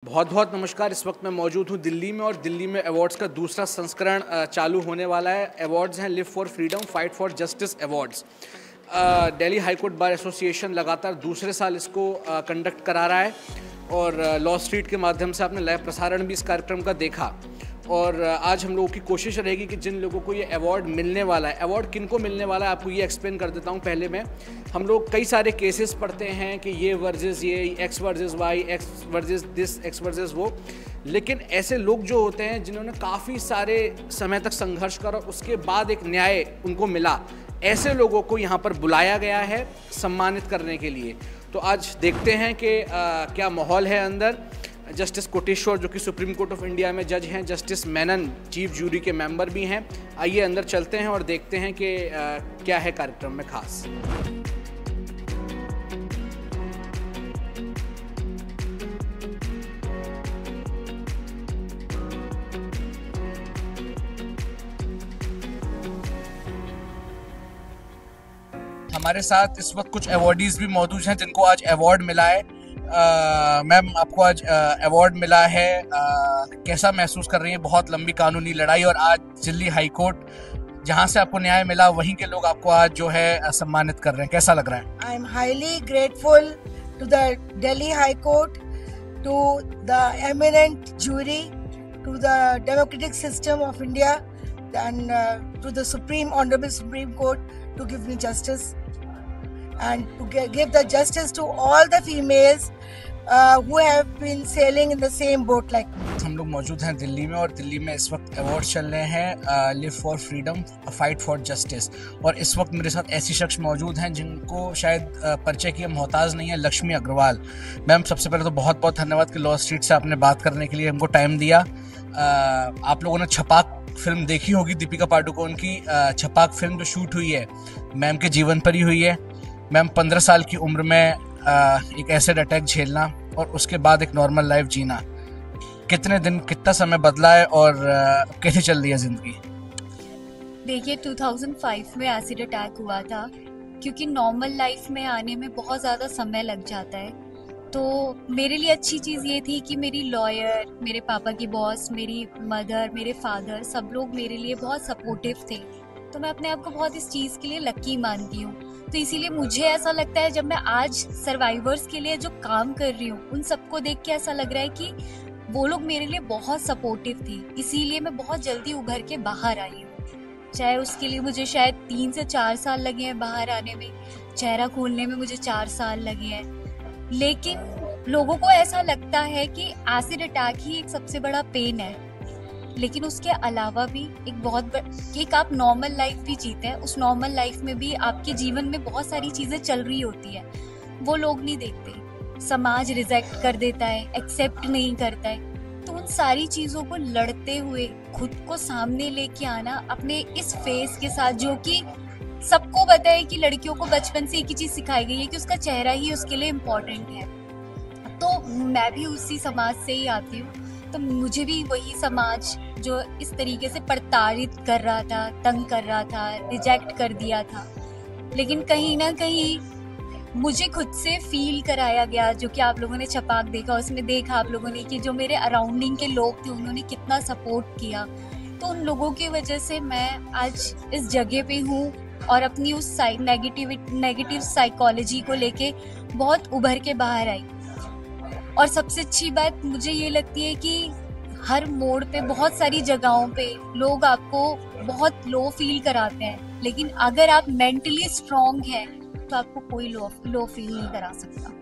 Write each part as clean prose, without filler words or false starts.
बहुत बहुत नमस्कार। इस वक्त मैं मौजूद हूँ दिल्ली में और दिल्ली में अवार्ड्स का दूसरा संस्करण चालू होने वाला है। अवार्ड्स हैं live for freedom, fight for justice awards. Delhi high court bar association लगातार दूसरे साल इसको कंडक्ट करा रहा है और लॉ स्ट्रीट के माध्यम से आपने लाइव प्रसारण भी इस कार्यक्रम का देखा। और आज हम लोगों की कोशिश रहेगी कि जिन लोगों को ये अवार्ड मिलने वाला है, अवार्ड किन को मिलने वाला है आपको ये एक्सप्लेन कर देता हूँ। पहले मैं हम लोग कई सारे केसेस पढ़ते हैं कि ये वर्सेस ये, X versus Y, X versus this, X versus वो, लेकिन ऐसे लोग जो होते हैं जिन्होंने काफ़ी सारे समय तक संघर्ष करा उसके बाद एक न्याय उनको मिला, ऐसे लोगों को यहाँ पर बुलाया गया है सम्मानित करने के लिए। तो आज देखते हैं कि क्या माहौल है अंदर। जस्टिस कोटेश्वर जो कि सुप्रीम कोर्ट ऑफ इंडिया में जज हैं, जस्टिस मेनन चीफ जूरी के मेंबर भी हैं। आइए अंदर चलते हैं और देखते हैं कि क्या है कार्यक्रम में खास। हमारे साथ इस वक्त कुछ अवार्डीज भी मौजूद हैं जिनको आज अवार्ड मिला है। मैम, आपको आज अवार्ड मिला है, कैसा महसूस कर रही हैं? बहुत लंबी कानूनी लड़ाई और आज दिल्ली हाई कोर्ट जहां से आपको न्याय मिला वहीं के लोग आपको आज जो है सम्मानित कर रहे हैं, कैसा लग रहा है? I am highly grateful to the Delhi high court, to the eminent jury, to the democratic system of India and to the honorable Supreme Court to give me justice and to give the justice to all the females who have been sailing in the same boat like me. हम लोग मौजूद हैं दिल्ली में और दिल्ली में इस वक्त award चल रहे हैं live for freedom, fight for justice. और इस वक्त मेरे साथ ऐसी शख्स मौजूद हैं जिनको शायद परिचय की मोहताज नहीं है, लक्ष्मी अग्रवाल। मैम, सबसे पहले तो बहुत बहुत धन्यवाद कि लॉ स्ट्रीट से आपने बात करने के लिए हमको टाइम दिया। आप लोगों ने छपाक फिल्म देखी होगी, दीपिका पादुकोण की छपाक फिल्म जो शूट हुई है मैम के जीवन पर ही हुई है। मैम, 15 साल की उम्र में एक एसिड अटैक झेलना और उसके बाद एक नॉर्मल लाइफ जीना, कितने दिन, कितना समय बदला है और कैसे चल रही है जिंदगी? देखिए, 2005 में एसिड अटैक हुआ था। क्योंकि नॉर्मल लाइफ में आने में बहुत ज़्यादा समय लग जाता है, तो मेरे लिए अच्छी चीज़ ये थी कि मेरी लॉयर, मेरे पापा की बॉस, मेरी मदर, मेरे फादर, सब लोग मेरे लिए बहुत सपोर्टिव थे। तो मैं अपने आप को बहुत इस चीज़ के लिए लकी मानती हूँ। तो इसीलिए मुझे ऐसा लगता है जब मैं आज सर्वाइवर्स के लिए जो काम कर रही हूँ उन सबको देख के ऐसा लग रहा है कि वो लोग मेरे लिए बहुत सपोर्टिव थे, इसीलिए मैं बहुत जल्दी उभर के बाहर आई हूँ। चाहे उसके लिए मुझे शायद 3 से 4 साल लगे हैं बाहर आने में, चेहरा खोलने में मुझे 4 साल लगे हैं। लेकिन लोगों को ऐसा लगता है कि एसिड अटैक ही एक सबसे बड़ा पेन है, लेकिन उसके अलावा भी एक आप नॉर्मल लाइफ भी जीते हैं। उस नॉर्मल लाइफ में भी आपके जीवन में बहुत सारी चीज़ें चल रही होती है, वो लोग नहीं देखते। समाज रिजेक्ट कर देता है, एक्सेप्ट नहीं करता है। तो उन सारी चीज़ों को लड़ते हुए खुद को सामने लेके आना अपने इस फेस के साथ, जो कि सबको पता है कि लड़कियों को बचपन से एक ही चीज़ सिखाई गई है कि उसका चेहरा ही उसके लिए इम्पोर्टेंट है। तो मैं भी उसी समाज से ही आती हूँ, तो मुझे भी वही समाज जो इस तरीके से प्रताड़ित कर रहा था, तंग कर रहा था, रिजेक्ट कर दिया था, लेकिन कहीं ना कहीं मुझे खुद से फील कराया गया। जो कि आप लोगों ने छपाक देखा, उसमें देखा आप लोगों ने कि जो मेरे अराउंडिंग के लोग थे उन्होंने कितना सपोर्ट किया। तो उन लोगों की वजह से मैं आज इस जगह पे हूँ और अपनी उस नेगेटिव साइकोलॉजी को लेके बहुत उभर के बाहर आई। और सबसे अच्छी बात मुझे ये लगती है कि हर मोड़ पे, बहुत सारी जगहों पे लोग आपको बहुत लो फील कराते हैं, लेकिन अगर आप मेंटली स्ट्रांग हैं तो आपको कोई लो फील नहीं करा सकता।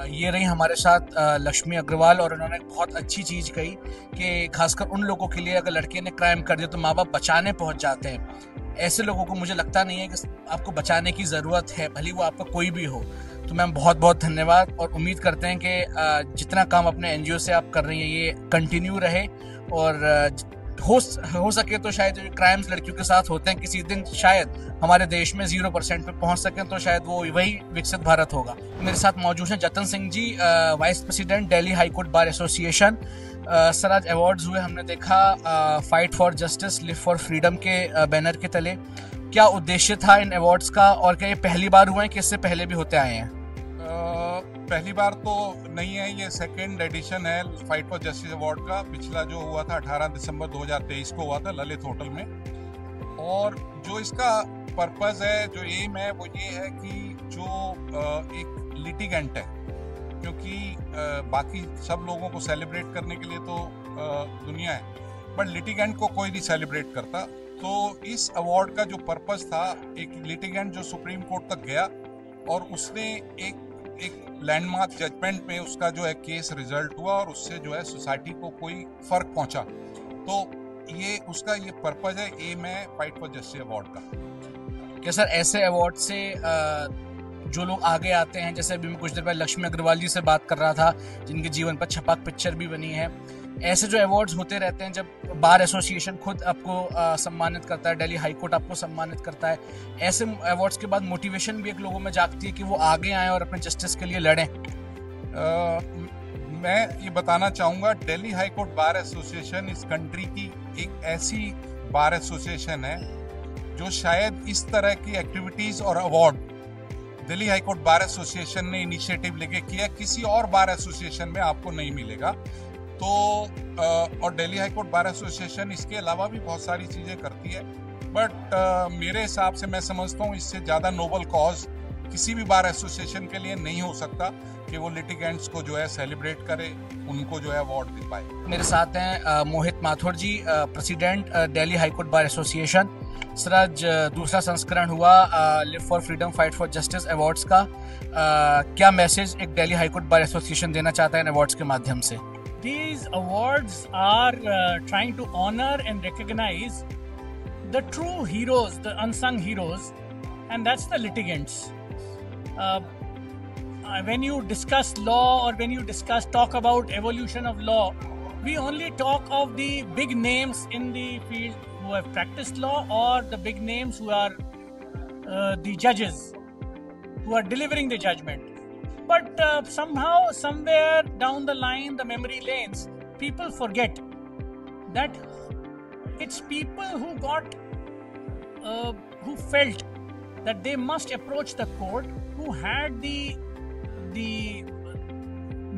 ये रही हमारे साथ लक्ष्मी अग्रवाल और उन्होंने बहुत अच्छी चीज़ कही कि खासकर उन लोगों के लिए अगर लड़के ने क्राइम कर दिया तो माँ बाप बचाने पहुँच जाते हैं। ऐसे लोगों को मुझे लगता नहीं है कि आपको बचाने की ज़रूरत है, भले वो आपका कोई भी हो। तो मैम, बहुत बहुत धन्यवाद और उम्मीद करते हैं कि जितना काम अपने एनजीओ से आप कर रही हैं ये कंटिन्यू रहे और हो सके तो शायद जो क्राइम्स लड़कियों के साथ होते हैं किसी दिन शायद हमारे देश में 0% पे पहुंच सकें, तो शायद वो वही विकसित भारत होगा। मेरे साथ मौजूद हैं Jatan Singh ji, vice president Delhi high court bar association. Sir, आज अवार्ड्स हुए, हमने देखा fight for justice, live for freedom के बैनर के तले। क्या उद्देश्य था इन अवार्ड्स का और क्या ये पहली बार हुए हैं कि इससे पहले भी होते आए हैं? पहली बार तो नहीं है, ये सेकेंड एडिशन है फाइट फॉर जस्टिस अवार्ड का। पिछला जो हुआ था 18 दिसंबर 2023 को हुआ था ललित होटल में। और जो इसका पर्पस है, जो एम है, वो ये है कि जो एक लिटिगेंट है, क्योंकि बाकी सब लोगों को सेलिब्रेट करने के लिए तो दुनिया है, बट लिटिगेंट को कोई नहीं सेलिब्रेट करता। तो इस अवार्ड का जो पर्पस था, एक लिटिगेंट जो सुप्रीम कोर्ट तक गया और उसने एक लैंडमार्क जजमेंट में उसका जो है केस रिजल्ट हुआ और उससे जो है सोसाइटी को कोई फर्क पहुंचा, तो ये उसका ये पर्पस है, एम है फाइट फॉर जस्टिस अवार्ड का। क्या सर ऐसे अवार्ड से जो लोग आगे आते हैं, जैसे अभी मैं कुछ देर पहले लक्ष्मी अग्रवाल जी से बात कर रहा था जिनके जीवन पर छपाक पिक्चर भी बनी है, ऐसे जो अवार्ड्स होते रहते हैं, जब बार एसोसिएशन खुद आपको सम्मानित करता है, दिल्ली हाई कोर्ट आपको सम्मानित करता है, ऐसे अवार्ड्स के बाद मोटिवेशन भी एक लोगों में जागती है कि वो आगे आएं और अपने जस्टिस के लिए लड़ें। मैं ये बताना चाहूँगा, Delhi high court bar association इस कंट्री की एक ऐसी बार एसोसिएशन है जो शायद इस तरह की एक्टिविटीज़ और award Delhi high court bar association ने इनिशिएटिव लेके किया, किसी और बार एसोसिएशन में आपको नहीं मिलेगा। तो और Delhi high court bar association इसके अलावा भी बहुत सारी चीज़ें करती है, बट मेरे हिसाब से मैं समझता हूँ इससे ज़्यादा नोबल कॉज किसी भी बार एसोसिएशन के लिए नहीं हो सकता कि वो लिटिगेंट्स को जो है सेलिब्रेट करे, उनको जो है अवार्ड दे पाए। मेरे साथ हैं Mohit Mathur ji, president Delhi high court bar association. Sir आज दूसरा संस्करण हुआ live for freedom fight for justice awards का, क्या मैसेज एक Delhi high court bar association देना चाहता है इन अवार्ड्स के माध्यम से? These awards are trying to honor and recognize the true heroes, the unsung heroes, and that's the litigants. When you discuss law or when you talk about evolution of law, we only talk of the big names in the field who have practiced law, or the big names who are the judges who are delivering the judgment. But somehow, somewhere down the line, the memory lanes, people forget that it's people who who felt that they must approach the court, who had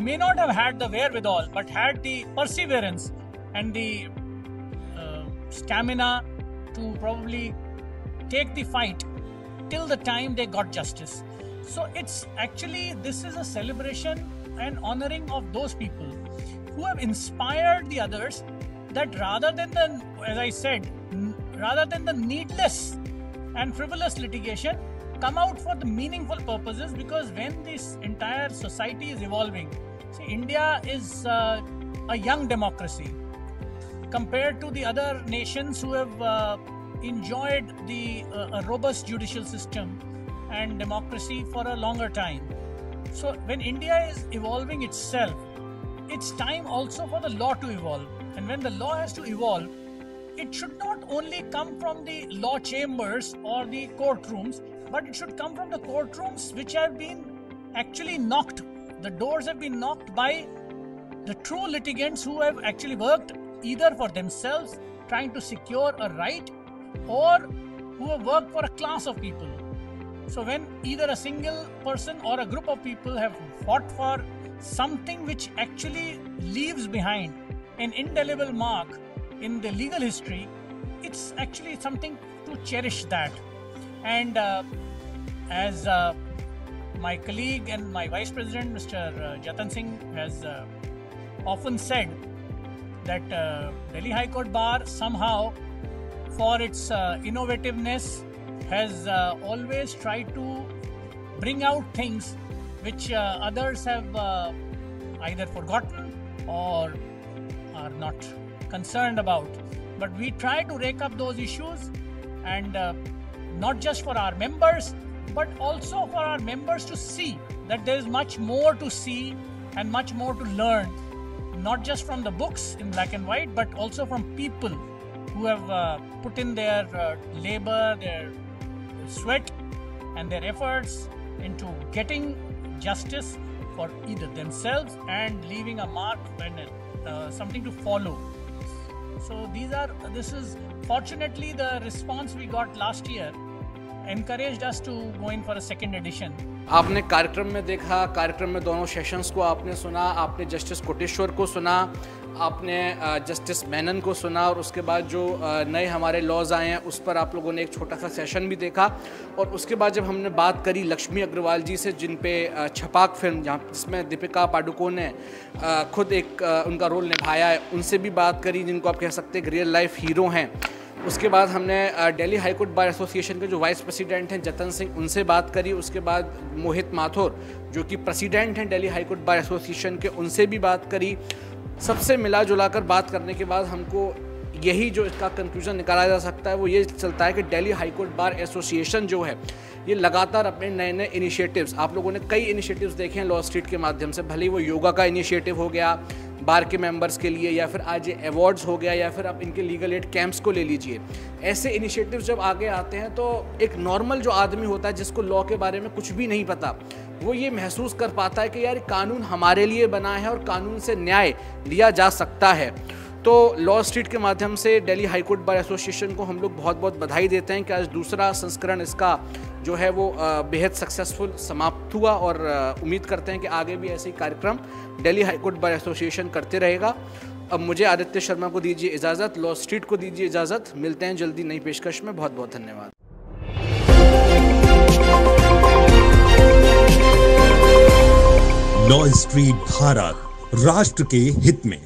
may not have had the wherewithal, but had the perseverance and the stamina to probably take the fight till the time they got justice. So it's actually, this is a celebration and honoring of those people who have inspired the others, that rather than as I said, rather than the needless and frivolous litigation, come out for the meaningful purposes. Because when this entire society is evolving, see, India is a young democracy compared to the other nations who have enjoyed a robust judicial system and democracy for a longer time. So when India is evolving itself, it's time also for the law to evolve. And when the law has to evolve, it should not only come from the law chambers or the courtrooms, but it should come from the courtrooms which have been actually knocked. The doors have been knocked by the true litigants who have actually worked either for themselves, trying to secure a right, or who have worked for a class of people. So when either a single person or a group of people have fought for something which actually leaves behind an indelible mark in the legal history, it's actually something to cherish that. And as my colleague and my Vice President, Mr. Jatan Singh, has often said, that Delhi High Court Bar somehow, for its innovativeness, has always tried to bring out things which others have either forgotten or are not concerned about. But we try to rake up those issues, and not just for our members, but also for our members to see that there is much more to see and much more to learn, not just from the books in black and white, but also from people who have put in their labor, their sweat and their efforts into getting justice for either themselves and leaving a mark and something to follow. So this is fortunately the response we got last year, encouraged us to go in for a second edition. आपने कार्यक्रम में देखा, कार्यक्रम में दोनों sessions को आपने सुना, आपने जस्टिस कोटेश्वर को सुना, आपने जस्टिस मेनन को सुना, और उसके बाद जो नए हमारे लॉज आए हैं उस पर आप लोगों ने एक छोटा सा सेशन भी देखा। और उसके बाद जब हमने बात करी लक्ष्मी अग्रवाल जी से, जिन पे छपाक फिल्म जिसमें दीपिका पादुकोण ने खुद एक उनका रोल निभाया है, उनसे भी बात करी, जिनको आप कह सकते हैं कि रियल लाइफ हीरो हैं। उसके बाद हमने Delhi high court bar association के जो वाइस प्रेसिडेंट हैं जतन सिंह, उनसे बात करी। उसके बाद मोहित माथुर जो कि प्रेसिडेंट हैं Delhi high court bar association के, उनसे भी बात करी। सबसे मिला जुला कर बात करने के बाद हमको यही जो इसका कंक्लूजन निकाला जा सकता है वो ये चलता है कि Delhi high court bar association जो है ये लगातार अपने नए नए इनिशिएटिव्स, आप लोगों ने कई इनिशिएटिव्स देखे हैं लॉ स्ट्रीट के माध्यम से, भले ही वो योगा का इनिशिएटिव हो गया बार के मेंबर्स के लिए, या फिर आज ये अवार्ड्स हो गया, या फिर आप इनके लीगल एड कैंप्स को ले लीजिए। ऐसे इनिशिएटिव्स जब आगे आते हैं तो एक नॉर्मल जो आदमी होता है जिसको लॉ के बारे में कुछ भी नहीं पता, वो ये महसूस कर पाता है कि यार कानून हमारे लिए बना है और कानून से न्याय लिया जा सकता है। तो लॉ स्ट्रीट के माध्यम से Delhi high court bar association को हम लोग बहुत बहुत बधाई देते हैं कि आज दूसरा संस्करण इसका जो है वो बेहद सक्सेसफुल समाप्त हुआ, और उम्मीद करते हैं कि आगे भी ऐसे कार्यक्रम Delhi high court bar association करते रहेगा। अब मुझे आदित्य शर्मा को दीजिए इजाज़त, लॉ स्ट्रीट को दीजिए इजाज़त। मिलते हैं जल्दी नई पेशकश में। बहुत बहुत धन्यवाद। लॉ स्ट्रीट भारत, राष्ट्र के हित में।